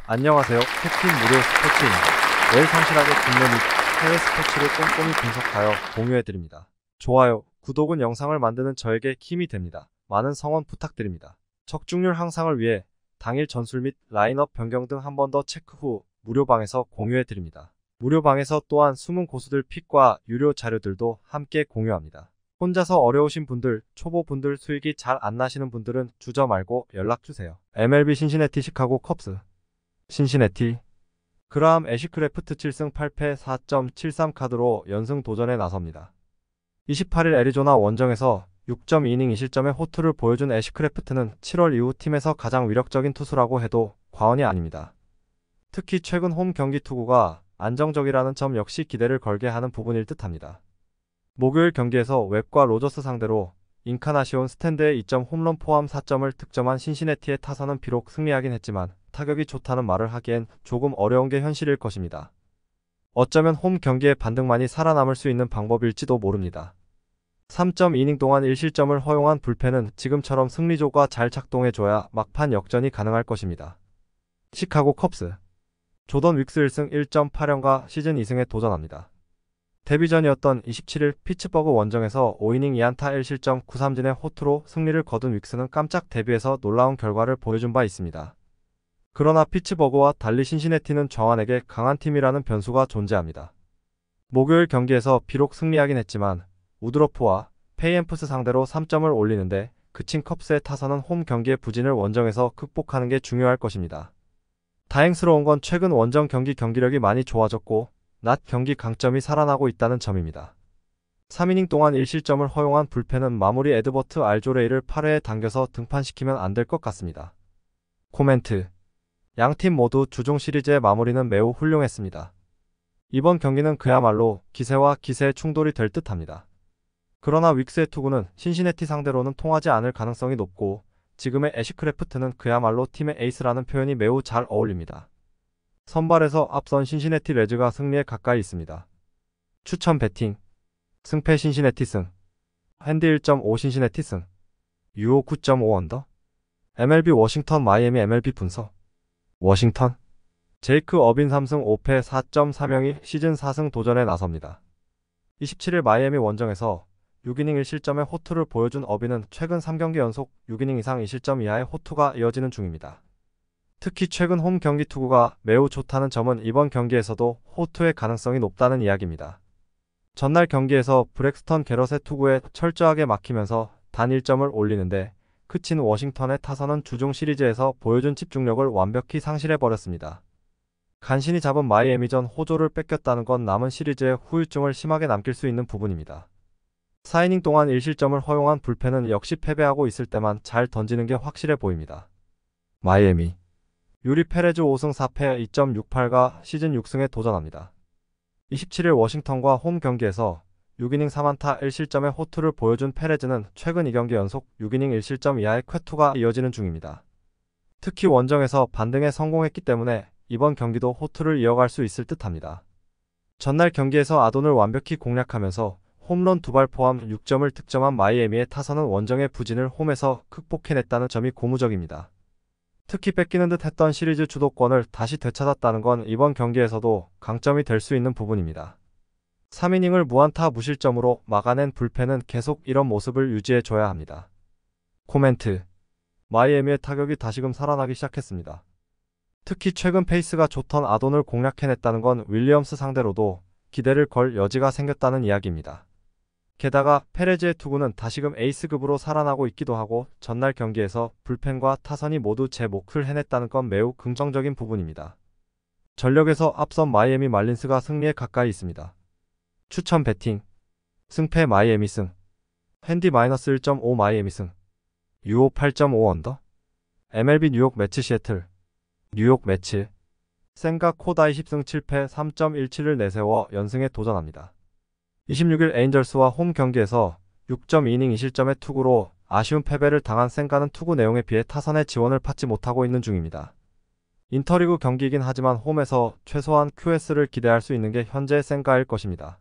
안녕하세요. 캡틴 무료 스포츠입니다. 매일 성실하게 국내 및 해외 스포츠를 꼼꼼히 분석하여 공유해드립니다. 좋아요, 구독은 영상을 만드는 저에게 힘이 됩니다. 많은 성원 부탁드립니다. 적중률 향상을 위해 당일 전술 및 라인업 변경 등 한 번 더 체크 후 무료방에서 공유해드립니다. 무료방에서 또한 숨은 고수들 픽과 유료 자료들도 함께 공유합니다. 혼자서 어려우신 분들, 초보분들 수익이 잘 안 나시는 분들은 주저 말고 연락주세요. MLB 신시내티 시카고 컵스 신시내티 그라함 애쉬크래프트 7승 8패 4.73 카드로 연승 도전에 나섭니다. 28일 애리조나 원정에서 6.2이닝 2실점의 호투를 보여준 애쉬크래프트는 7월 이후 팀에서 가장 위력적인 투수라고 해도 과언이 아닙니다. 특히 최근 홈 경기 투구가 안정적이라는 점 역시 기대를 걸게 하는 부분일 듯합니다. 목요일 경기에서 웹과 로저스 상대로 인카나시온 스탠드의 2점 홈런 포함 4점을 득점한 신시내티의 타선은 비록 승리하긴 했지만 타격이 좋다는 말을 하기엔 조금 어려운 게 현실일 것입니다. 어쩌면 홈 경기의 반등만이 살아남을 수 있는 방법일지도 모릅니다. 3.2이닝 동안 1실점을 허용한 불펜은 지금처럼 승리조가 잘 작동해줘야 막판 역전이 가능할 것입니다. 시카고 컵스 조던 윅스 1승 1.8연과 시즌 2승에 도전합니다. 데뷔전이었던 27일 피츠버그 원정에서 5이닝 2안타 1실점 9삼진의 호투로 승리를 거둔 윅스는 깜짝 데뷔에서 놀라운 결과를 보여준 바 있습니다. 그러나 피츠버그와 달리 신시내티는 정한에게 강한 팀이라는 변수가 존재합니다. 목요일 경기에서 비록 승리하긴 했지만 우드로프와 페이앰프스 상대로 3점을 올리는데 그친 컵스의 타선은 홈 경기의 부진을 원정에서 극복하는 게 중요할 것입니다. 다행스러운 건 최근 원정 경기 경기력이 많이 좋아졌고 낮 경기 강점이 살아나고 있다는 점입니다. 3이닝 동안 1실점을 허용한 불펜은 마무리 에드버트 알조레이를 8회에 당겨서 등판시키면 안 될 것 같습니다. 코멘트 양팀 모두 주중 시리즈의 마무리는 매우 훌륭했습니다. 이번 경기는 그야말로 기세와 기세의 충돌이 될 듯합니다. 그러나 윅스의 투구는 신시내티 상대로는 통하지 않을 가능성이 높고 지금의 애쉬크래프트는 그야말로 팀의 에이스라는 표현이 매우 잘 어울립니다. 선발에서 앞선 신시내티 레즈가 승리에 가까이 있습니다. 추천 배팅 승패 신시내티 승 핸디 1.5 신시내티 승 유오 9.5 언더 MLB 워싱턴 마이애미 MLB 분석 워싱턴 제이크 어빈 3승 5패 4.3형이 시즌 4승 도전에 나섭니다. 27일 마이애미 원정에서 6이닝 1실점의 호투를 보여준 어빈은 최근 3경기 연속 6이닝 이상 2실점 이하의 호투가 이어지는 중입니다. 특히 최근 홈 경기 투구가 매우 좋다는 점은 이번 경기에서도 호투의 가능성이 높다는 이야기입니다. 전날 경기에서 브렉스턴 게럿의 투구에 철저하게 막히면서 단 1점을 올리는데 그친 워싱턴의 타선은 주중 시리즈에서 보여준 집중력을 완벽히 상실해버렸습니다. 간신히 잡은 마이애미전 호조를 뺏겼다는 건 남은 시리즈의 후유증을 심하게 남길 수 있는 부분입니다. 4이닝 동안 1실점을 허용한 불펜은 역시 패배하고 있을 때만 잘 던지는 게 확실해 보입니다. 마이애미 유리 페레즈 5승 4패 2.68가 시즌 6승에 도전합니다. 27일 워싱턴과 홈 경기에서 6이닝 3안타 1실점의 호투를 보여준 페레즈는 최근 2경기 연속 6이닝 1실점 이하의 쾌투가 이어지는 중입니다. 특히 원정에서 반등에 성공했기 때문에 이번 경기도 호투를 이어갈 수 있을 듯합니다. 전날 경기에서 아돈을 완벽히 공략하면서 홈런 2발 포함 6점을 득점한 마이애미의 타선은 원정의 부진을 홈에서 극복해냈다는 점이 고무적입니다. 특히 뺏기는 듯 했던 시리즈 주도권을 다시 되찾았다는 건 이번 경기에서도 강점이 될 수 있는 부분입니다. 3이닝을 무안타 무실점으로 막아낸 불펜은 계속 이런 모습을 유지해줘야 합니다. 코멘트 마이애미의 타격이 다시금 살아나기 시작했습니다. 특히 최근 페이스가 좋던 아돈을 공략해냈다는 건 윌리엄스 상대로도 기대를 걸 여지가 생겼다는 이야기입니다. 게다가 페레즈의 투구는 다시금 에이스급으로 살아나고 있기도 하고 전날 경기에서 불펜과 타선이 모두 제 몫을 해냈다는 건 매우 긍정적인 부분입니다. 전력에서 앞선 마이애미 말린스가 승리에 가까이 있습니다. 추천 배팅 승패 마이애미 승 핸디 -1.5 마이애미 승 유오 8.5 언더 MLB 뉴욕 매치 시애틀 뉴욕 매치 센가 코다이 10승 7패 3.17을 내세워 연승에 도전합니다. 26일 에인절스와 홈 경기에서 6.2이닝 2실점의 투구로 아쉬운 패배를 당한 센가는 투구 내용에 비해 타선의 지원을 받지 못하고 있는 중입니다. 인터리그 경기이긴 하지만 홈에서 최소한 QS를 기대할 수 있는 게 현재의 센가일 것입니다.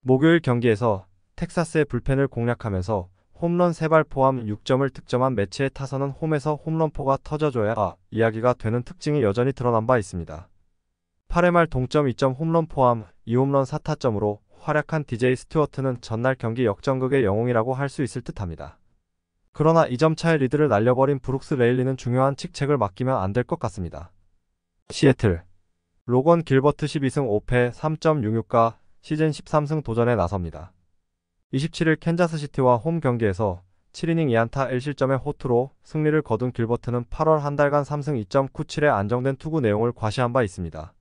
목요일 경기에서 텍사스의 불펜을 공략하면서 홈런 3발 포함 6점을 득점한 매치의 타선은 홈에서 홈런포가 터져줘야 이야기가 되는 특징이 여전히 드러난 바 있습니다. 8회 말 동점 2점 홈런 포함 2홈런 4타점으로 활약한 DJ 스튜어트는 전날 경기 역전극의 영웅이라고 할 수 있을 듯합니다. 그러나 2점 차의 리드를 날려버린 브룩스 레일리는 중요한 직책을 맡기면 안 될 것 같습니다. 시애틀 로건 길버트 12승 5패 3.66가 시즌 13승 도전에 나섭니다. 27일 캔자스시티와 홈 경기에서 7이닝 2안타 1실점의 호투로 승리를 거둔 길버트는 8월 한 달간 3승 2.97의 안정된 투구 내용을 과시한 바 있습니다.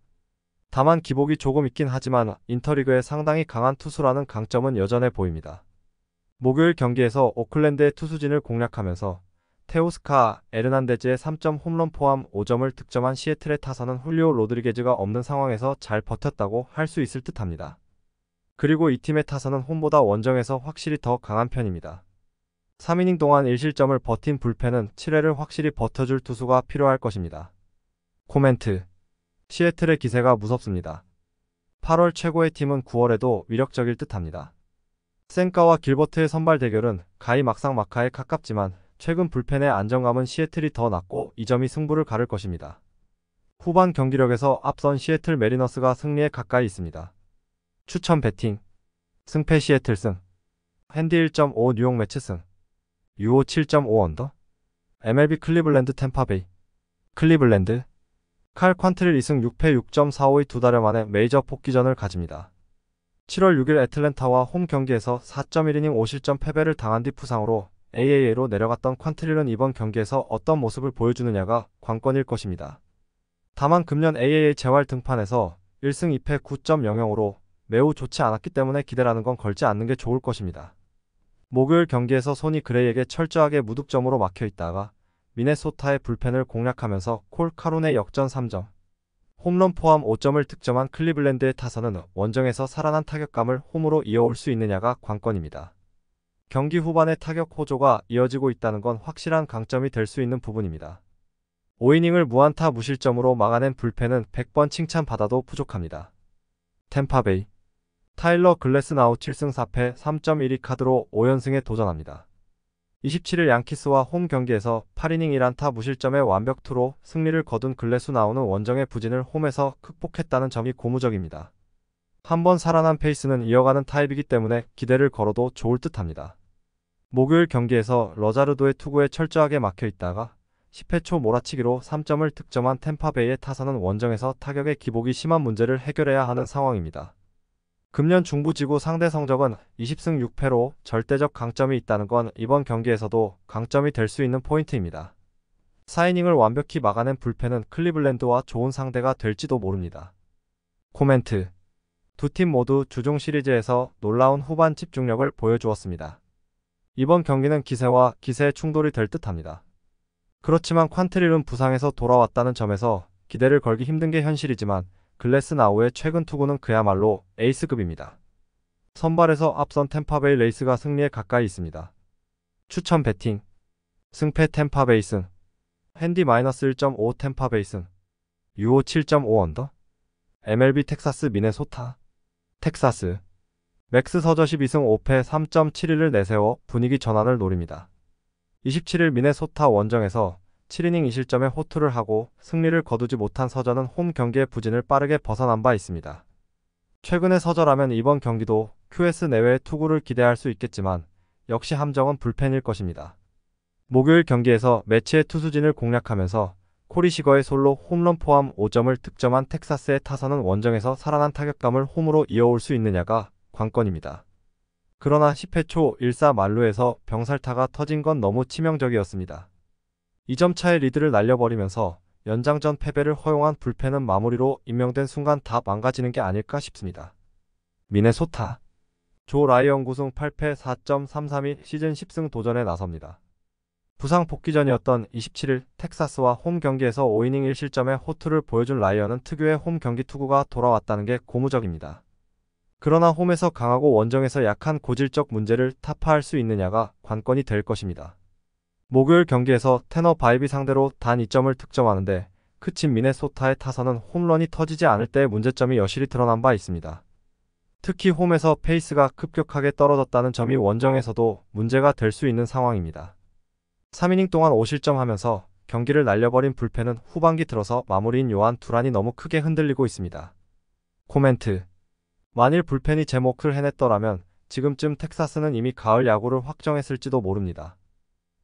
다만 기복이 조금 있긴 하지만 인터리그에 상당히 강한 투수라는 강점은 여전해 보입니다. 목요일 경기에서 오클랜드의 투수진을 공략하면서 테오스카 에르난데즈의 3점 홈런 포함 5점을 득점한 시애틀의 타선은 훌리오 로드리게즈가 없는 상황에서 잘 버텼다고 할 수 있을 듯합니다. 그리고 이 팀의 타선은 홈보다 원정에서 확실히 더 강한 편입니다. 3이닝 동안 1실점을 버틴 불펜은 7회를 확실히 버텨줄 투수가 필요할 것입니다. 코멘트 시애틀의 기세가 무섭습니다. 8월 최고의 팀은 9월에도 위력적일 듯합니다. 센카와 길버트의 선발 대결은 가히 막상막하에 가깝지만 최근 불펜의 안정감은 시애틀이 더 낮고 이 점이 승부를 가를 것입니다. 후반 경기력에서 앞선 시애틀 메리너스가 승리에 가까이 있습니다. 추천 배팅 승패 시애틀 승 핸디 1.5 뉴욕 매치 승 유오 7.5 언더 MLB 클리블랜드 템파베이 클리블랜드 칼 퀀트릴 2승 6패 6.45의 2달여 만에 메이저 복귀전을 가집니다. 7월 6일 애틀랜타와 홈 경기에서 4.1이닝 5실점 패배를 당한 뒤 부상으로 AAA로 내려갔던 퀀트릴은 이번 경기에서 어떤 모습을 보여주느냐가 관건일 것입니다. 다만 금년 AAA 재활 등판에서 1승 2패 9.00으로 매우 좋지 않았기 때문에 기대라는 건 걸지 않는 게 좋을 것입니다. 목요일 경기에서 소니 그레이에게 철저하게 무득점으로 막혀 있다가 미네소타의 불펜을 공략하면서 콜 카룬의 역전 3점, 홈런 포함 5점을 득점한 클리블랜드의 타선은 원정에서 살아난 타격감을 홈으로 이어올 수 있느냐가 관건입니다. 경기 후반에 타격 호조가 이어지고 있다는 건 확실한 강점이 될 수 있는 부분입니다. 5이닝을 무안타 무실점으로 막아낸 불펜은 100번 칭찬받아도 부족합니다. 템파베이 타일러 글래스나우 7승 4패 3.12 카드로 5연승에 도전합니다. 27일 양키스와 홈 경기에서 8이닝 1안타 무실점의 완벽투로 승리를 거둔 글래스나우는 원정의 부진을 홈에서 극복했다는 점이 고무적입니다. 한번 살아난 페이스는 이어가는 타입이기 때문에 기대를 걸어도 좋을 듯합니다. 목요일 경기에서 러자르도의 투구에 철저하게 막혀 있다가 10회 초 몰아치기로 3점을 득점한 템파베이의 타선은 원정에서 타격의 기복이 심한 문제를 해결해야 하는 상황입니다. 금년 중부지구 상대 성적은 20승 6패로 절대적 강점이 있다는 건 이번 경기에서도 강점이 될 수 있는 포인트입니다. 4이닝을 완벽히 막아낸 불펜은 클리블랜드와 좋은 상대가 될지도 모릅니다. 코멘트 두 팀 모두 주중 시리즈에서 놀라운 후반 집중력을 보여주었습니다. 이번 경기는 기세와 기세의 충돌이 될 듯합니다. 그렇지만 퀀트릴은 부상에서 돌아왔다는 점에서 기대를 걸기 힘든 게 현실이지만 글래스나우의 최근 투구는 그야말로 에이스급입니다. 선발에서 앞선 템파베이 레이스가 승리에 가까이 있습니다. 추천 배팅 승패 템파베이 승 핸디 -1.5 템파베이 승 유오 7.5 언더 MLB 텍사스 미네소타 텍사스 맥스 서저 12승 5패 3.71을 내세워 분위기 전환을 노립니다. 27일 미네소타 원정에서 7이닝 2실점의 호투를 하고 승리를 거두지 못한 서저는 홈 경기의 부진을 빠르게 벗어난 바 있습니다. 최근의 서저라면 이번 경기도 QS 내외의 투구를 기대할 수 있겠지만 역시 함정은 불펜일 것입니다. 목요일 경기에서 매치의 투수진을 공략하면서 코리 시거의 솔로 홈런 포함 5점을 득점한 텍사스의 타선은 원정에서 살아난 타격감을 홈으로 이어올 수 있느냐가 관건입니다. 그러나 10회 초 1사 만루에서 병살타가 터진 건 너무 치명적이었습니다. 2점 차의 리드를 날려버리면서 연장전 패배를 허용한 불펜은 마무리로 임명된 순간 다 망가지는 게 아닐까 싶습니다. 미네소타 조 라이언 9승 8패 4.332 시즌 10승 도전에 나섭니다. 부상 복귀전이었던 27일 텍사스와 홈 경기에서 5이닝 1실점의 호투를 보여준 라이언은 특유의 홈 경기 투구가 돌아왔다는 게 고무적입니다. 그러나 홈에서 강하고 원정에서 약한 고질적 문제를 타파할 수 있느냐가 관건이 될 것입니다. 목요일 경기에서 테너 바이비 상대로 단 2점을 득점하는데 그친 미네소타의 타선은 홈런이 터지지 않을 때의 문제점이 여실히 드러난 바 있습니다. 특히 홈에서 페이스가 급격하게 떨어졌다는 점이 원정에서도 문제가 될 수 있는 상황입니다. 3이닝 동안 5실점하면서 경기를 날려버린 불펜은 후반기 들어서 마무리인 요한 두란이 너무 크게 흔들리고 있습니다. 코멘트. 만일 불펜이 제 몫을 해냈더라면 지금쯤 텍사스는 이미 가을 야구를 확정했을지도 모릅니다.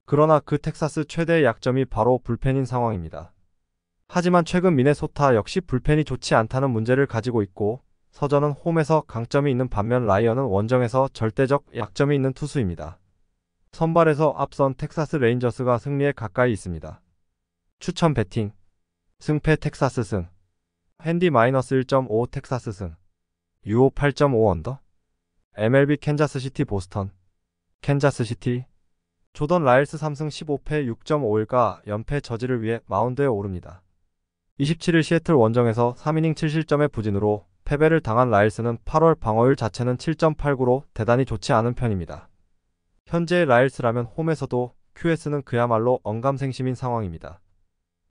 그러나 그 텍사스 최대의 약점이 바로 불펜인 상황입니다. 하지만 최근 미네소타 역시 불펜이 좋지 않다는 문제를 가지고 있고 서전은 홈에서 강점이 있는 반면 라이언은 원정에서 절대적 약점이 있는 투수입니다. 선발에서 앞선 텍사스 레인저스가 승리에 가까이 있습니다. 추천 배팅. 승패 텍사스 승. 핸디 -1.5 텍사스 승. 유오 8.5 언더. MLB 캔자스시티 보스턴. 캔자스시티. 조던 라일스 3승 15패 6.51가 연패 저지를 위해 마운드에 오릅니다. 27일 시애틀 원정에서 3이닝 7실점의 부진으로 패배를 당한 라일스는 8월 방어율 자체는 7.89로 대단히 좋지 않은 편입니다. 현재의 라일스라면 홈에서도 QS는 그야말로 언감생심인 상황입니다.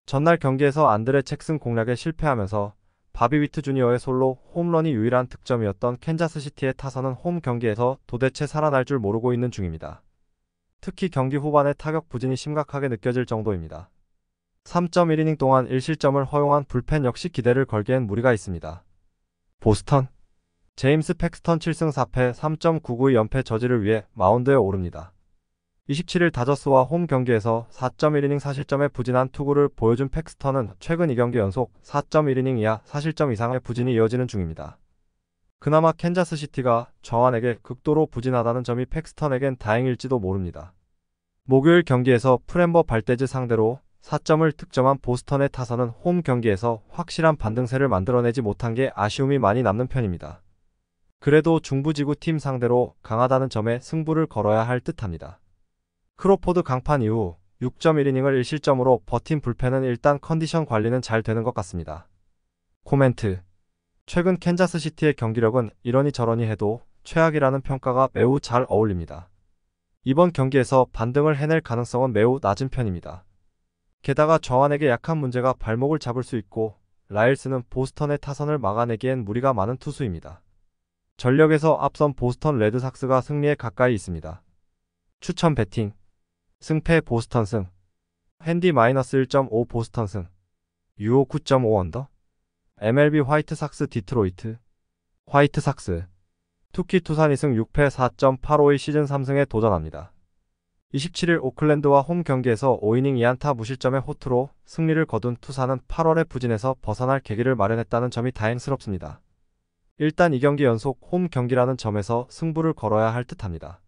전날 경기에서 안드레 잭슨 공략에 실패하면서 바비 위트 주니어의 솔로 홈런이 유일한 득점이었던 캔자스시티의 타선은 홈 경기에서 도대체 살아날 줄 모르고 있는 중입니다. 특히 경기 후반에 타격 부진이 심각하게 느껴질 정도입니다. 3.1이닝 동안 1실점을 허용한 불펜 역시 기대를 걸기엔 무리가 있습니다. 보스턴. 제임스 팩스턴 7승 4패 3.99의 연패 저지를 위해 마운드에 오릅니다. 27일 다저스와 홈 경기에서 4.1이닝 4실점의 부진한 투구를 보여준 팩스턴은 최근 2경기 연속 4.1이닝 이하 4실점 이상의 부진이 이어지는 중입니다. 그나마 캔자스시티가 정환에게 극도로 부진하다는 점이 팩스턴에겐 다행일지도 모릅니다. 목요일 경기에서 프렘버 발데즈 상대로 4점을 득점한 보스턴의 타선은 홈 경기에서 확실한 반등세를 만들어내지 못한 게 아쉬움이 많이 남는 편입니다. 그래도 중부지구 팀 상대로 강하다는 점에 승부를 걸어야 할 듯합니다. 크로포드 강판 이후 6.1이닝을 1실점으로 버틴 불펜은 일단 컨디션 관리는 잘 되는 것 같습니다. 코멘트. 최근 캔자스시티의 경기력은 이러니 저러니 해도 최악이라는 평가가 매우 잘 어울립니다. 이번 경기에서 반등을 해낼 가능성은 매우 낮은 편입니다. 게다가 정환에게 약한 문제가 발목을 잡을 수 있고 라일스는 보스턴의 타선을 막아내기엔 무리가 많은 투수입니다. 전력에서 앞선 보스턴 레드삭스가 승리에 가까이 있습니다. 추천 배팅. 승패 보스턴 승. 핸디 -1.5 보스턴 승. 유오 9.5 언더. MLB 화이트삭스 디트로이트. 화이트삭스. 투키 투산 2승 6패 4.85의 시즌 3승에 도전합니다. 27일 오클랜드와 홈 경기에서 5이닝 2안타 무실점의 호투로 승리를 거둔 투산은 8월의 부진에서 벗어날 계기를 마련했다는 점이 다행스럽습니다. 일단 2경기 연속 홈 경기라는 점에서 승부를 걸어야 할 듯합니다.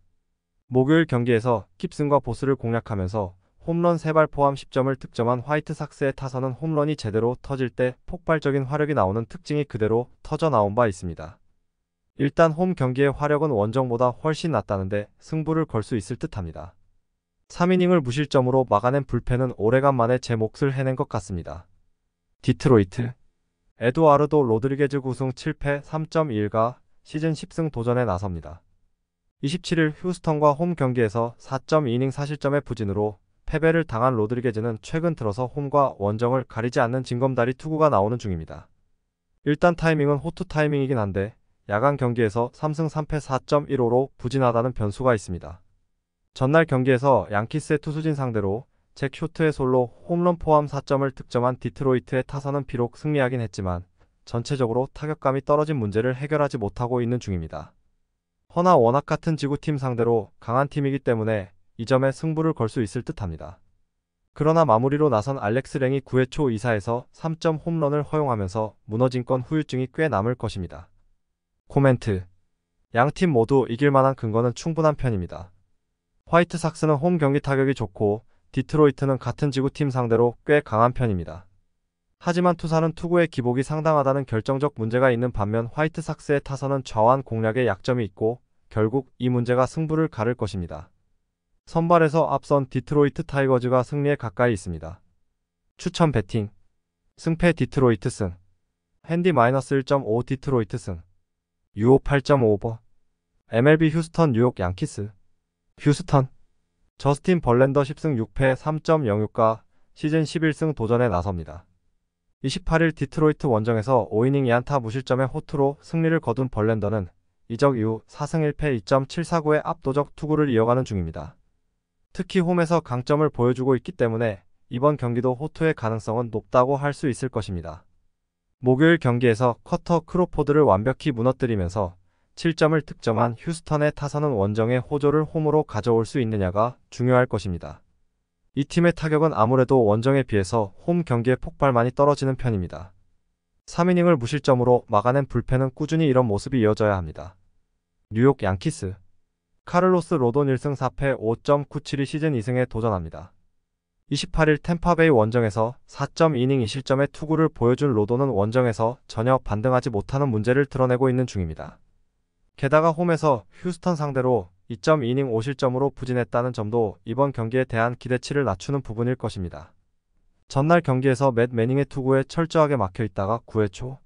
목요일 경기에서 깁슨과 보스를 공략하면서 홈런 3발 포함 10점을 득점한 화이트삭스의 타선은 홈런이 제대로 터질 때 폭발적인 화력이 나오는 특징이 그대로 터져 나온 바 있습니다. 일단 홈 경기의 화력은 원정보다 훨씬 낮다는데 승부를 걸 수 있을 듯합니다. 3이닝을 무실점으로 막아낸 불펜은 오래간만에 제 몫을 해낸 것 같습니다. 디트로이트. 에두아르도 로드리게즈 9승 7패 3.21가 시즌 10승 도전에 나섭니다. 27일 휴스턴과 홈 경기에서 4.2이닝 4실점의 부진으로 패배를 당한 로드리게즈는 최근 들어서 홈과 원정을 가리지 않는 징검다리 투구가 나오는 중입니다. 일단 타이밍은 호투 타이밍이긴 한데 야간 경기에서 3승 3패 4.15로 부진하다는 변수가 있습니다. 전날 경기에서 양키스의 투수진 상대로 잭 쇼트의 솔로 홈런 포함 4점을 득점한 디트로이트의 타선은 비록 승리하긴 했지만 전체적으로 타격감이 떨어진 문제를 해결하지 못하고 있는 중입니다. 허나 워낙 같은 지구팀 상대로 강한 팀이기 때문에 이 점에 승부를 걸 수 있을 듯합니다. 그러나 마무리로 나선 알렉스 랭이 9회 초 2사에서 3점 홈런을 허용하면서 무너진 건 후유증이 꽤 남을 것입니다. 코멘트. 양팀 모두 이길 만한 근거는 충분한 편입니다. 화이트삭스는 홈 경기 타격이 좋고 디트로이트는 같은 지구팀 상대로 꽤 강한 편입니다. 하지만 투사는 투구의 기복이 상당하다는 결정적 문제가 있는 반면 화이트삭스의 타선은 좌완 공략에 약점이 있고 결국 이 문제가 승부를 가를 것입니다. 선발에서 앞선 디트로이트 타이거즈가 승리에 가까이 있습니다. 추천 배팅. 승패 디트로이트 승. 핸디 -1.5 디트로이트 승. 유오 8.5버. MLB 휴스턴 뉴욕 양키스. 휴스턴. 저스틴 벌랜더 10승 6패 3.06가 시즌 11승 도전에 나섭니다. 28일 디트로이트 원정에서 5이닝 2안타 무실점의 호투로 승리를 거둔 벌랜더는 이적 이후 4승 1패 2.749의 압도적 투구를 이어가는 중입니다. 특히 홈에서 강점을 보여주고 있기 때문에 이번 경기도 호투의 가능성은 높다고 할 수 있을 것입니다. 목요일 경기에서 커터 크로포드를 완벽히 무너뜨리면서 7점을 득점한 휴스턴의 타선은 원정의 호조를 홈으로 가져올 수 있느냐가 중요할 것입니다. 이 팀의 타격은 아무래도 원정에 비해서 홈 경기의 폭발만이 떨어지는 편입니다. 3이닝을 무실점으로 막아낸 불펜은 꾸준히 이런 모습이 이어져야 합니다. 뉴욕 양키스 카를로스 로돈 1승 4패 5.97이 시즌 2승에 도전합니다. 28일 템파베이 원정에서 4.2이닝 2실점의 투구를 보여준 로돈은 원정에서 전혀 반등하지 못하는 문제를 드러내고 있는 중입니다. 게다가 홈에서 휴스턴 상대로 2.2이닝 5실점으로 부진했다는 점도 이번 경기에 대한 기대치를 낮추는 부분일 것입니다. 전날 경기에서 맷 매닝의 투구에 철저하게 막혀있다가 9회 초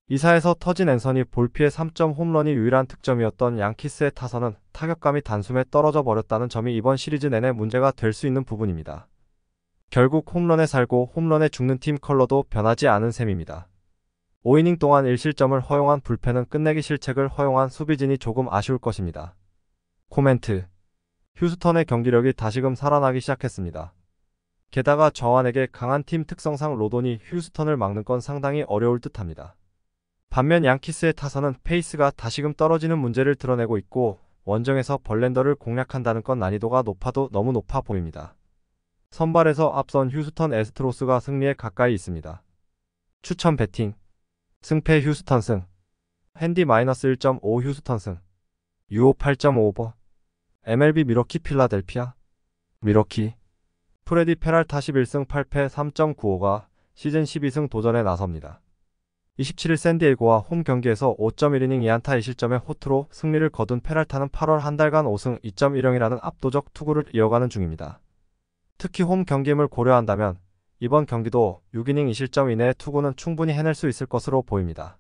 2사에서 터진 앤서니 볼피의 3점 홈런이 유일한 득점이었던 양키스의 타선은 타격감이 단숨에 떨어져 버렸다는 점이 이번 시리즈 내내 문제가 될 수 있는 부분입니다. 결국 홈런에 살고 홈런에 죽는 팀 컬러도 변하지 않은 셈입니다. 5이닝 동안 1실점을 허용한 불펜은 끝내기 실책을 허용한 수비진이 조금 아쉬울 것입니다. 코멘트. 휴스턴의 경기력이 다시금 살아나기 시작했습니다. 게다가 저완에게 강한 팀 특성상 로돈이 휴스턴을 막는 건 상당히 어려울 듯합니다. 반면 양키스의 타선은 페이스가 다시금 떨어지는 문제를 드러내고 있고 원정에서 벌렌더를 공략한다는 건 난이도가 높아도 너무 높아 보입니다. 선발에서 앞선 휴스턴 애스트로스가 승리에 가까이 있습니다. 추천 배팅. 승패 휴스턴 승. 핸디 -1.5 휴스턴 승. 유오 8.5버. MLB 미러키 필라델피아. 미러키. 프레디 페랄타 11승 8패 3.95가 시즌 12승 도전에 나섭니다. 27일 샌디에이고와 홈 경기에서 5.1이닝 2안타 2실점의 호투로 승리를 거둔 페랄타는 8월 한 달간 5승 2.10이라는 압도적 투구를 이어가는 중입니다. 특히 홈 경기임을 고려한다면 이번 경기도 6이닝 2실점 이내의 투구는 충분히 해낼 수 있을 것으로 보입니다.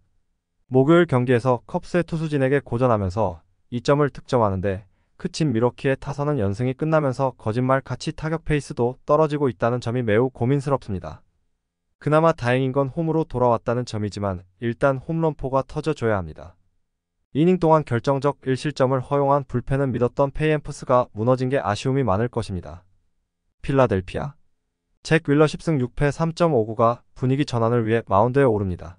목요일 경기에서 컵스의 투수진에게 고전하면서 2점을 득점하는데 그친 미러키의 타선은 연승이 끝나면서 거짓말같이 타격 페이스도 떨어지고 있다는 점이 매우 고민스럽습니다. 그나마 다행인 건 홈으로 돌아왔다는 점이지만 일단 홈런포가 터져줘야 합니다. 이닝 동안 결정적 1실점을 허용한 불펜은 믿었던 페이앰프스가 무너진 게 아쉬움이 많을 것입니다. 필라델피아. 잭 윌러 10승 6패 3.59가 분위기 전환을 위해 마운드에 오릅니다.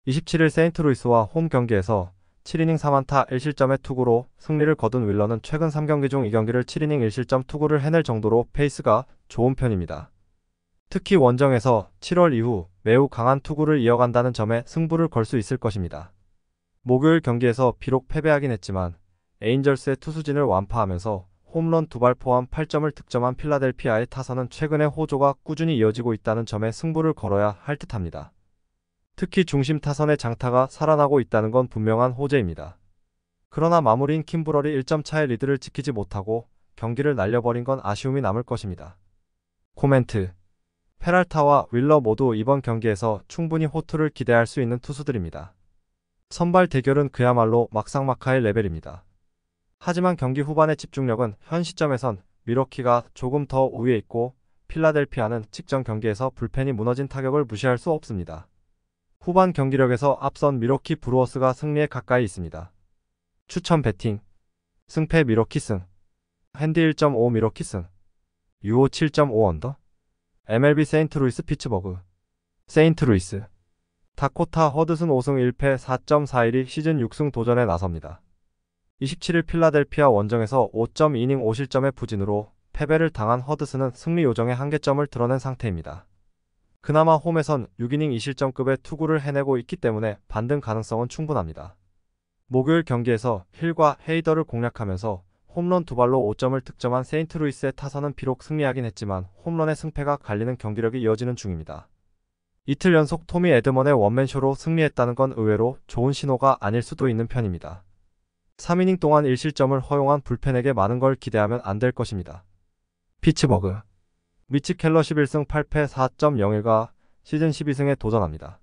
27일 세인트루이스와 홈 경기에서 7이닝 3안타 1실점의 투구로 승리를 거둔 윌러는 최근 3경기 중 2경기를 7이닝 1실점 투구를 해낼 정도로 페이스가 좋은 편입니다. 특히 원정에서 7월 이후 매우 강한 투구를 이어간다는 점에 승부를 걸 수 있을 것입니다. 목요일 경기에서 비록 패배하긴 했지만 에인절스의 투수진을 완파하면서 홈런 2발 포함 8점을 득점한 필라델피아의 타선은 최근의 호조가 꾸준히 이어지고 있다는 점에 승부를 걸어야 할 듯합니다. 특히 중심 타선의 장타가 살아나고 있다는 건 분명한 호재입니다. 그러나 마무리인 킴브럴이 1점 차의 리드를 지키지 못하고 경기를 날려버린 건 아쉬움이 남을 것입니다. 코멘트. 페랄타와 윌러 모두 이번 경기에서 충분히 호투를 기대할 수 있는 투수들입니다. 선발 대결은 그야말로 막상막하의 레벨입니다. 하지만 경기 후반의 집중력은 현 시점에선 미러키가 조금 더 우위에 있고 필라델피아는 직전 경기에서 불펜이 무너진 타격을 무시할 수 없습니다. 후반 경기력에서 앞선 미러키 브루어스가 승리에 가까이 있습니다. 추천 배팅. 승패 미러키 승. 핸디 1.5 미러키 승. 유오 7.5 언더. MLB 세인트루이스 피츠버그. 세인트루이스. 다코타 허드슨 5승 1패 4.41이 시즌 6승 도전에 나섭니다. 27일 필라델피아 원정에서 5.2이닝 5실점의 부진으로 패배를 당한 허드슨은 승리 요정의 한계점을 드러낸 상태입니다. 그나마 홈에선 6이닝 2실점급의 투구를 해내고 있기 때문에 반등 가능성은 충분합니다. 목요일 경기에서 힐과 헤이더를 공략하면서 홈런 2발로 5점을 득점한 세인트루이스의 타선은 비록 승리하긴 했지만 홈런의 승패가 갈리는 경기력이 이어지는 중입니다. 이틀 연속 토미 에드먼의 원맨쇼로 승리했다는 건 의외로 좋은 신호가 아닐 수도 있는 편입니다. 3이닝 동안 1실점을 허용한 불펜에게 많은 걸 기대하면 안 될 것입니다. 피츠버그. 미치 켈러 11승 8패 4.01가 시즌 12승에 도전합니다.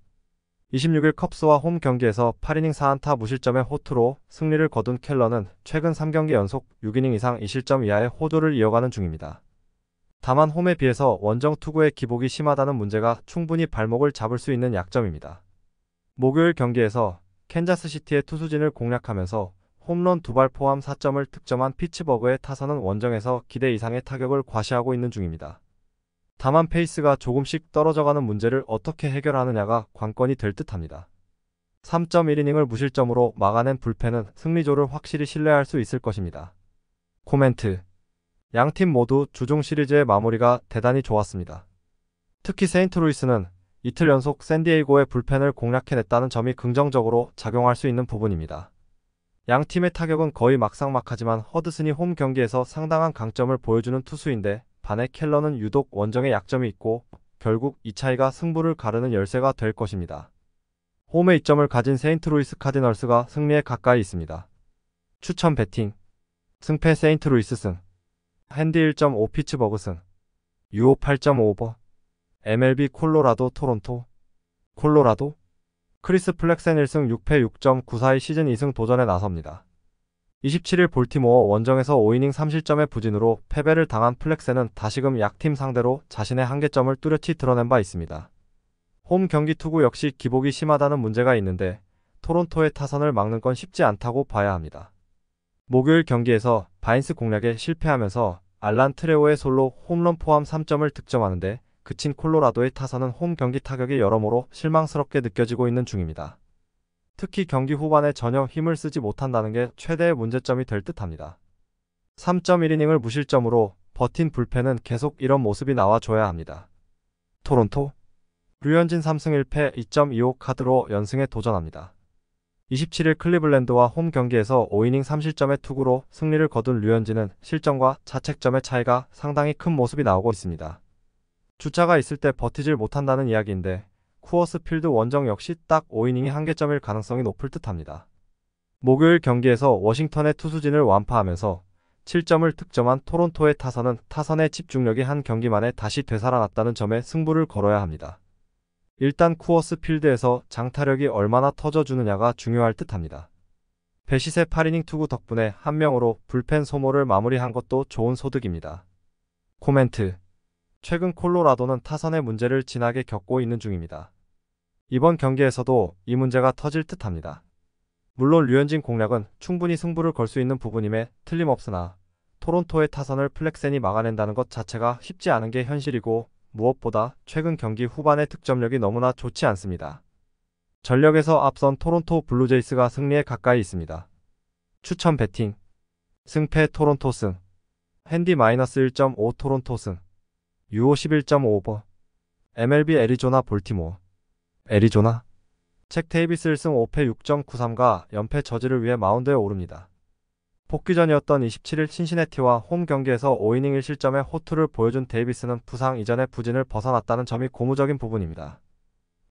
26일 컵스와 홈 경기에서 8이닝 4안타 무실점의 호투로 승리를 거둔 켈러는 최근 3경기 연속 6이닝 이상 2실점 이하의 호조를 이어가는 중입니다. 다만 홈에 비해서 원정 투구의 기복이 심하다는 문제가 충분히 발목을 잡을 수 있는 약점입니다. 목요일 경기에서 캔자스시티의 투수진을 공략하면서 홈런 2발 포함 4점을 득점한 피츠버그의 타선은 원정에서 기대 이상의 타격을 과시하고 있는 중입니다. 다만 페이스가 조금씩 떨어져가는 문제를 어떻게 해결하느냐가 관건이 될 듯합니다. 3.1이닝을 무실점으로 막아낸 불펜은 승리조를 확실히 신뢰할 수 있을 것입니다. 코멘트. 양팀 모두 주중 시리즈의 마무리가 대단히 좋았습니다. 특히 세인트루이스는 이틀 연속 샌디에이고의 불펜을 공략해냈다는 점이 긍정적으로 작용할 수 있는 부분입니다. 양 팀의 타격은 거의 막상막하지만 허드슨이 홈 경기에서 상당한 강점을 보여주는 투수인데 반해 켈러는 유독 원정에 약점이 있고 결국 이 차이가 승부를 가르는 열쇠가 될 것입니다. 홈에 이점을 가진 세인트루이스 카디널스가 승리에 가까이 있습니다. 추천 배팅. 승패 세인트루이스 승. 핸디 1.5 피츠버그 승. 유오 8.5버. MLB 콜로라도 토론토. 콜로라도. 크리스 플렉센 1승 6패 6.94의 시즌 2승 도전에 나섭니다. 27일 볼티모어 원정에서 5이닝 3실점의 부진으로 패배를 당한 플렉센은 다시금 약팀 상대로 자신의 한계점을 뚜렷이 드러낸 바 있습니다. 홈 경기 투구 역시 기복이 심하다는 문제가 있는데 토론토의 타선을 막는 건 쉽지 않다고 봐야 합니다. 목요일 경기에서 바인스 공략에 실패하면서 알란 트레오의 솔로 홈런 포함 3점을 득점하는데 그친 콜로라도의 타선은 홈 경기 타격이 여러모로 실망스럽게 느껴지고 있는 중입니다. 특히 경기 후반에 전혀 힘을 쓰지 못한다는 게 최대의 문제점이 될 듯합니다. 3.1이닝을 무실점으로 버틴 불펜은 계속 이런 모습이 나와줘야 합니다. 토론토. 류현진 3승 1패 2.25 카드로 연승에 도전합니다. 27일 클리블랜드와 홈 경기에서 5이닝 3실점의 투구로 승리를 거둔 류현진은 실점과 자책점의 차이가 상당히 큰 모습이 나오고 있습니다. 주자가 있을 때 버티질 못한다는 이야기인데 쿠어스 필드 원정 역시 딱 5이닝이 한계점일 가능성이 높을 듯합니다. 목요일 경기에서 워싱턴의 투수진을 완파하면서 7점을 득점한 토론토의 타선은 타선의 집중력이 한 경기 만에 다시 되살아났다는 점에 승부를 걸어야 합니다. 일단 쿠어스 필드에서 장타력이 얼마나 터져주느냐가 중요할 듯합니다. 베시세 8이닝 투구 덕분에 한 명으로 불펜 소모를 마무리한 것도 좋은 소득입니다. 코멘트. 최근 콜로라도는 타선의 문제를 진하게 겪고 있는 중입니다. 이번 경기에서도 이 문제가 터질 듯합니다. 물론 류현진 공략은 충분히 승부를 걸 수 있는 부분임에 틀림없으나 토론토의 타선을 플렉센이 막아낸다는 것 자체가 쉽지 않은 게 현실이고 무엇보다 최근 경기 후반의 득점력이 너무나 좋지 않습니다. 전력에서 앞선 토론토 블루제이스가 승리에 가까이 있습니다. 추천 배팅. 승패 토론토 승. 핸디 -1.5 토론토 승. 유오 11.5버. MLB 애리조나 볼티모어. 애리조나. 책 데이비스 1승 5패 6.93가 연패 저지를 위해 마운드에 오릅니다. 복귀전이었던 27일 신시내티와 홈 경기에서 5이닝 1실점의 호투를 보여준 데이비스는 부상 이전의 부진을 벗어났다는 점이 고무적인 부분입니다.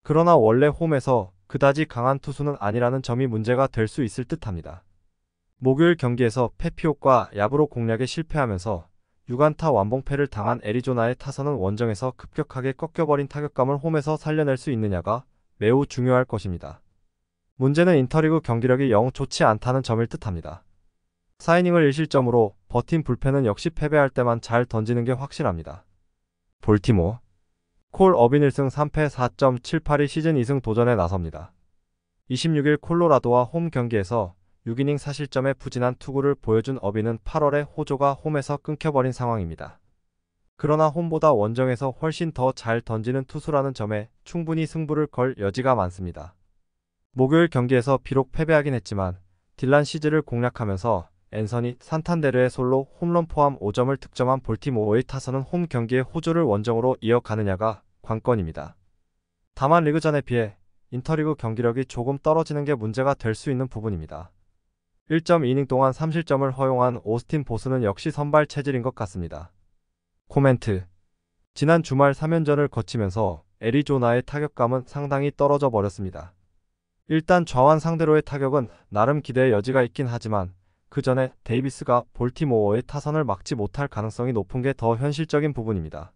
그러나 원래 홈에서 그다지 강한 투수는 아니라는 점이 문제가 될 수 있을 듯합니다. 목요일 경기에서 페피옥과 야브로 공략에 실패하면서 6안타 완봉패를 당한 애리조나의 타선은 원정에서 급격하게 꺾여버린 타격감을 홈에서 살려낼 수 있느냐가 매우 중요할 것입니다. 문제는 인터리그 경기력이 영 좋지 않다는 점일 듯합니다. 4이닝을 1실점으로 버틴 불펜은 역시 패배할 때만 잘 던지는 게 확실합니다. 볼티모어. 콜 어빈 1승 3패 4.78이 시즌 2승 도전에 나섭니다. 26일 콜로라도와 홈 경기에서 6이닝 4실점의 부진한 투구를 보여준 어빈은 8월에 호조가 홈에서 끊겨버린 상황입니다. 그러나 홈보다 원정에서 훨씬 더 잘 던지는 투수라는 점에 충분히 승부를 걸 여지가 많습니다. 목요일 경기에서 비록 패배하긴 했지만 딜란 시즈를 공략하면서 앤서니 산탄데르의 솔로 홈런 포함 5점을 득점한 볼티모어의 타선은 홈 경기의 호조를 원정으로 이어가느냐가 관건입니다. 다만 리그전에 비해 인터리그 경기력이 조금 떨어지는 게 문제가 될 수 있는 부분입니다. 1.2이닝 동안 3실점을 허용한 오스틴 보스는 역시 선발 체질인 것 같습니다. 코멘트. 지난 주말 3연전을 거치면서 애리조나의 타격감은 상당히 떨어져 버렸습니다. 일단 좌완 상대로의 타격은 나름 기대의 여지가 있긴 하지만 그 전에 데이비스가 볼티모어의 타선을 막지 못할 가능성이 높은 게 더 현실적인 부분입니다.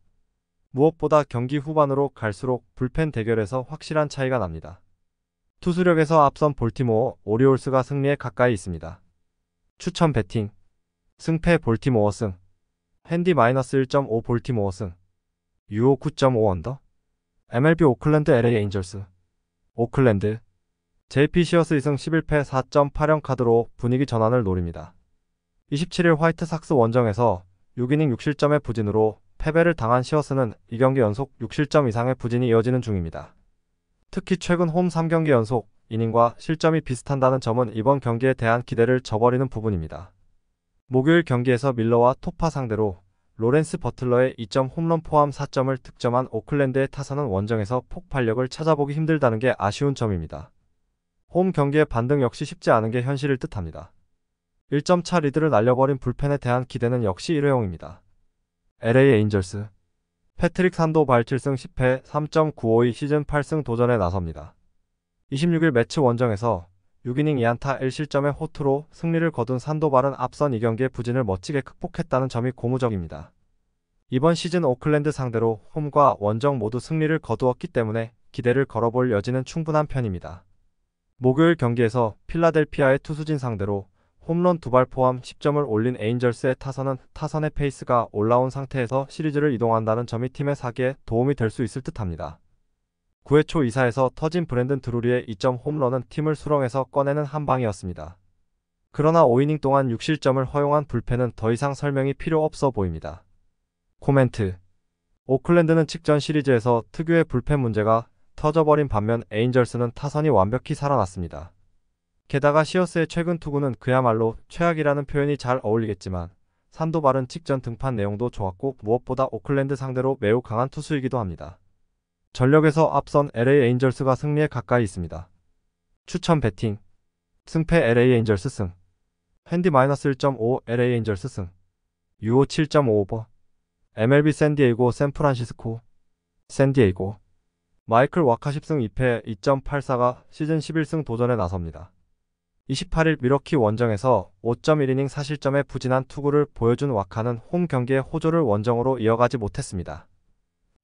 무엇보다 경기 후반으로 갈수록 불펜 대결에서 확실한 차이가 납니다. 투수력에서 앞선 볼티모어 오리올스가 승리에 가까이 있습니다. 추천 배팅. 승패 볼티모어 승. 핸디 -1.5 볼티모어 승. 유오 9.5 언더. MLB 오클랜드 LA 에인절스. 오클랜드. JP 시어스 2승 11패 4.8형 카드로 분위기 전환을 노립니다. 27일 화이트삭스 원정에서 6이닝 6실점의 부진으로 패배를 당한 시어스는 2경기 연속 6실점 이상의 부진이 이어지는 중입니다. 특히 최근 홈 3경기 연속 이닝과 실점이 비슷한다는 점은 이번 경기에 대한 기대를 저버리는 부분입니다. 목요일 경기에서 밀러와 토파 상대로 로렌스 버틀러의 2점 홈런 포함 4점을 득점한 오클랜드의 타선은 원정에서 폭발력을 찾아보기 힘들다는 게 아쉬운 점입니다. 홈 경기의 반등 역시 쉽지 않은 게 현실을 뜻합니다. 1점 차 리드를 날려버린 불펜에 대한 기대는 역시 일회용입니다. LA 에인절스 패트릭 산도발 7승 10패 3.952 시즌 8승 도전에 나섭니다. 26일 매치 원정에서 6이닝 2안타 1실점의 호투로 승리를 거둔 산도발은 앞선 2경기의 부진을 멋지게 극복했다는 점이 고무적입니다. 이번 시즌 오클랜드 상대로 홈과 원정 모두 승리를 거두었기 때문에 기대를 걸어볼 여지는 충분한 편입니다. 목요일 경기에서 필라델피아의 투수진 상대로 홈런 2발 포함 10점을 올린 에인절스의 타선은 타선의 페이스가 올라온 상태에서 시리즈를 이동한다는 점이 팀의 사기에 도움이 될 수 있을 듯합니다. 9회 초 2사에서 터진 브랜든 드루리의 2점 홈런은 팀을 수렁에서 꺼내는 한 방이었습니다. 그러나 5이닝 동안 6실점을 허용한 불펜은 더 이상 설명이 필요 없어 보입니다. 코멘트. 오클랜드는 직전 시리즈에서 특유의 불펜 문제가 터져버린 반면 에인절스는 타선이 완벽히 살아났습니다. 게다가 시어스의 최근 투구는 그야말로 최악이라는 표현이 잘 어울리겠지만 산도발은 직전 등판 내용도 좋았고 무엇보다 오클랜드 상대로 매우 강한 투수이기도 합니다. 전력에서 앞선 LA 에인절스가 승리에 가까이 있습니다. 추천 배팅 승패 LA 에인절스 승 핸디 -1.5 LA 에인절스 승 유오 7.5오버 MLB 샌디에이고 샌프란시스코 샌디에이고 마이클 와카 10승 2패 2.84가 시즌 11승 도전에 나섭니다. 28일 미러키 원정에서 5.1이닝 4실점의 부진한 투구를 보여준 와카는 홈 경기의 호조를 원정으로 이어가지 못했습니다.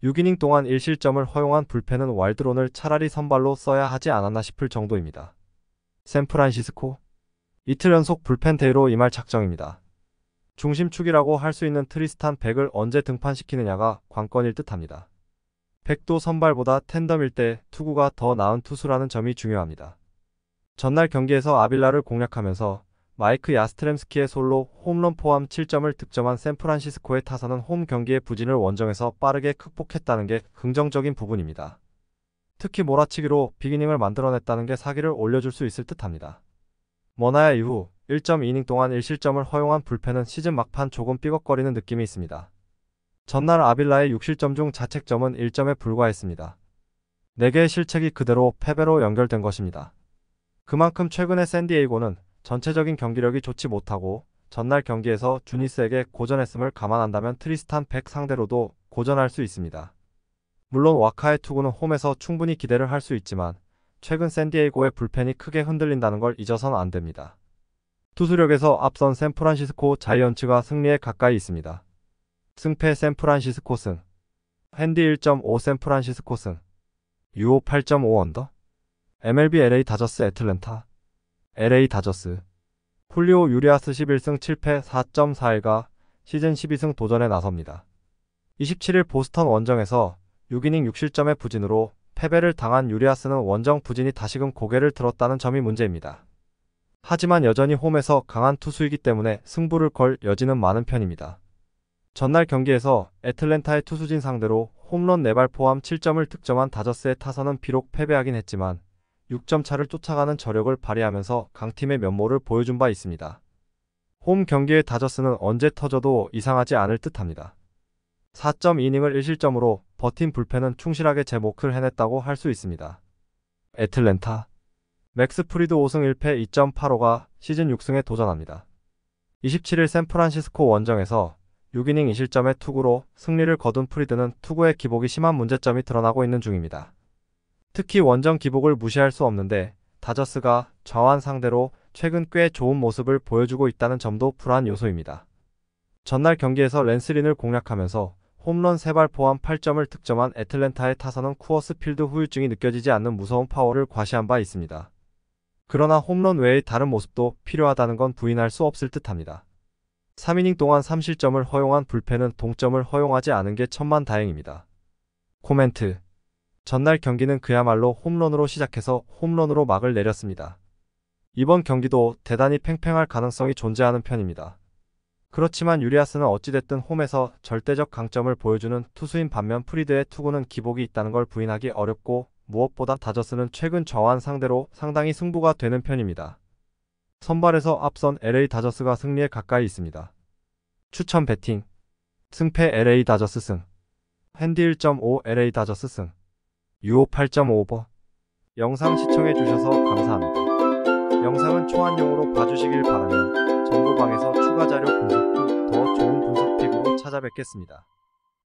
6이닝 동안 1실점을 허용한 불펜은 왈드론을 차라리 선발로 써야 하지 않았나 싶을 정도입니다. 샌프란시스코 이틀 연속 불펜 데이로 임할 작정입니다. 중심축이라고 할 수 있는 트리스탄 백을 언제 등판시키느냐가 관건일 듯합니다. 백도 선발보다 텐덤일 때 투구가 더 나은 투수라는 점이 중요합니다. 전날 경기에서 아빌라를 공략하면서 마이크 야스트렘스키의 솔로 홈런 포함 7점을 득점한 샌프란시스코의 타선은 홈 경기의 부진을 원정에서 빠르게 극복했다는 게 긍정적인 부분입니다. 특히 몰아치기로 비기닝을 만들어냈다는 게 사기를 올려줄 수 있을 듯합니다. 머나야 이후 1.2이닝 동안 1실점을 허용한 불펜은 시즌 막판 조금 삐걱거리는 느낌이 있습니다. 전날 아빌라의 6실점 중 자책점은 1점에 불과했습니다. 4개의 실책이 그대로 패배로 연결된 것입니다. 그만큼 최근에 샌디에이고는 전체적인 경기력이 좋지 못하고 전날 경기에서 주니스에게 고전했음을 감안한다면 트리스탄 백 상대로도 고전할 수 있습니다. 물론 와카의 투구는 홈에서 충분히 기대를 할 수 있지만 최근 샌디에이고의 불펜이 크게 흔들린다는 걸 잊어서는 안 됩니다. 투수력에서 앞선 샌프란시스코 자이언츠가 승리에 가까이 있습니다. 승패 샌프란시스코 승 핸디 1.5 샌프란시스코 승 유오 8.5 언더 MLB LA 다저스 애틀랜타 LA 다저스 훌리오 유리아스 11승 7패 4.41가 시즌 12승 도전에 나섭니다. 27일 보스턴 원정에서 6이닝 6실점의 부진으로 패배를 당한 유리아스는 원정 부진이 다시금 고개를 들었다는 점이 문제입니다. 하지만 여전히 홈에서 강한 투수이기 때문에 승부를 걸 여지는 많은 편입니다. 전날 경기에서 애틀랜타의 투수진 상대로 홈런 4발 포함 7점을 득점한 다저스의 타선은 비록 패배하긴 했지만 6점 차를 쫓아가는 저력을 발휘하면서 강팀의 면모를 보여준 바 있습니다. 홈 경기의 다저스는 언제 터져도 이상하지 않을 듯합니다. 4.2이닝을 1실점으로 버틴 불펜은 충실하게 제 몫을 해냈다고 할 수 있습니다. 애틀랜타 맥스 프리드 5승 1패 2.85가 시즌 6승에 도전합니다. 27일 샌프란시스코 원정에서 6이닝 2실점의 투구로 승리를 거둔 프리드는 투구의 기복이 심한 문제점이 드러나고 있는 중입니다. 특히 원정 기복을 무시할 수 없는데 다저스가 좌완 상대로 최근 꽤 좋은 모습을 보여주고 있다는 점도 불안 요소입니다. 전날 경기에서 랜스린을 공략하면서 홈런 3발 포함 8점을 득점한 애틀랜타의 타선은 쿠어스 필드 후유증이 느껴지지 않는 무서운 파워를 과시한 바 있습니다. 그러나 홈런 외의 다른 모습도 필요하다는 건 부인할 수 없을 듯합니다. 3이닝 동안 3실점을 허용한 불펜은 동점을 허용하지 않은 게 천만다행입니다. 코멘트 전날 경기는 그야말로 홈런으로 시작해서 홈런으로 막을 내렸습니다. 이번 경기도 대단히 팽팽할 가능성이 존재하는 편입니다. 그렇지만 유리아스는 어찌됐든 홈에서 절대적 강점을 보여주는 투수인 반면 프리드의 투구는 기복이 있다는 걸 부인하기 어렵고 무엇보다 다저스는 최근 저한 상대로 상당히 승부가 되는 편입니다. 선발에서 앞선 LA 다저스가 승리에 가까이 있습니다. 추천 배팅 승패 LA 다저스 승 핸디 1.5 LA 다저스 승 유오 8.5버 영상 시청해주셔서 감사합니다. 영상은 초안용으로 봐주시길 바라며 정보방에서 추가 자료 분석 후 더 좋은 분석 픽으로 찾아뵙겠습니다.